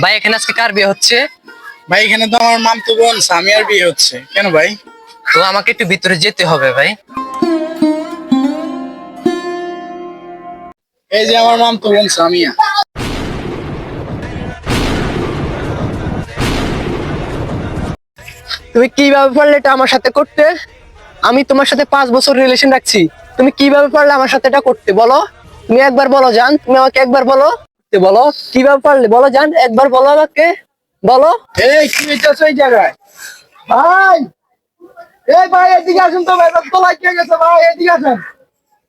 ভাই এখানে আজকে কার বিয়ে হচ্ছে? ভাই এখানে তো আমার মামতো বোন সামিয়ার বিয়ে হচ্ছে। কেন ভাই? তো আমাকে একটু ভিতরে যেতে হবে ভাই। এই যে আমার মামতো বোন সামিয়া। তুমি কিভাবে পারলে এটা আমার সাথে করতে? আমি তোমার সাথে 5 বছর রিলেশন রাখছি, তুমি কিভাবে পারলে আমার সাথে এটা করতে বলো? তুমি একবার বলো জান, তুমি আমাকে একবার বলো, বলো কিভাবে পারলে, বলো জান, একবার বলো আমাকে, বলো। এই কি হইতাছে এই জায়গায়? ভাই এই ভাই এদিকে আসুন তো ভাই, তো লাগিয়ে গেছে ভাই, এদিকে আসেন।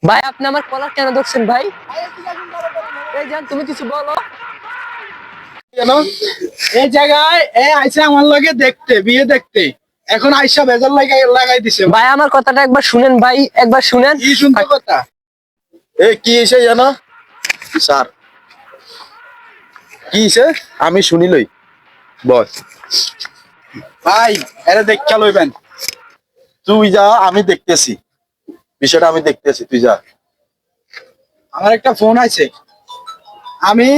ভাই আপনি আমার কলার কেন ধরছেন ভাই? ভাই এদিকে আসুন তাড়াতাড়ি। এই জান তুমি কিছু বলো। কেন এই জায়গায় আইসা আমার লগে দেখতে, বিয়ে দেখতে, এখন আইসা বেজার লাগাই দিছে। ভাই আমার কথাটা একবার শুনেন ভাই, একবার শুনেন। কি শুনতে কথা? কি এসে জানো স্যার, কি এসে আমি শুনিলই বস। ভাই এরা দেখা লইবেন। তুই যা, আমি দেখতেছি বিষয়টা, আমি দেখতেছি, তুই যা। আমার একটা ফোন আছে, আমি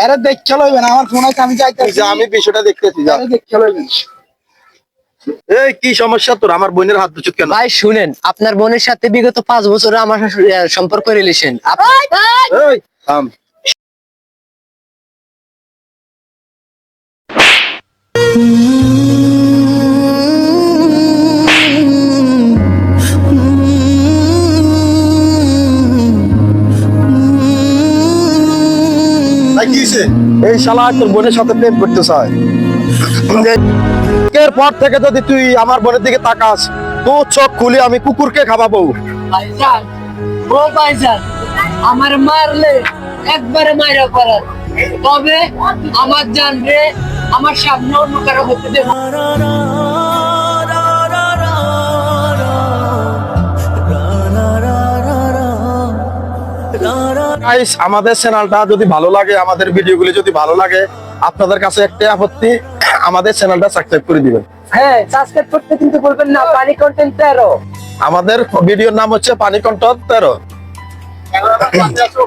এরা দেখা লইবেন। আমার ফোন আছে, আমি তুই যাইতেছি। যা, আমি বিষয়টা দেখতেছি, যা। এরা দেখা লইবেন। এই কি সমস্যা তোর? আমার বোনের হাত ধরছিস কেন? ভাই শুনেন, আপনার বোনের সাথে বিগত 5 বছরে আমার সম্পর্ক রিলেশন। এই থাম। কি হইছে? এই শালা তোর বোনের সাথে প্রেম করতে চায়। এর পর থেকে যদি তুই আমার বোনের দিকে তাকাস, তোর চোখ খুলে আমি কুকুরকে খাওয়াবো। ভাইজান, ও ভাইজান, আমার মারলে একবারে মাইরা পড়ার, তবে আমার জান রে আমার সামনে অন্য কারো হতে দেব না। গাইস, আমাদের চ্যানেলটা যদি ভালো লাগে, আমাদের ভিডিওগুলি যদি ভালো লাগে, আপনাদের কাছে একটা আপত্তি, আমাদের চ্যানেলটা সাবস্ক্রাইব করে দিবেন। হ্যাঁ, সাবস্ক্রাইব করতে কিন্তু বলবেন না। পানি কন্টেন্ট 13। আমাদের ভিডিওর নাম হচ্ছে পানি কন্টেন্ট 13।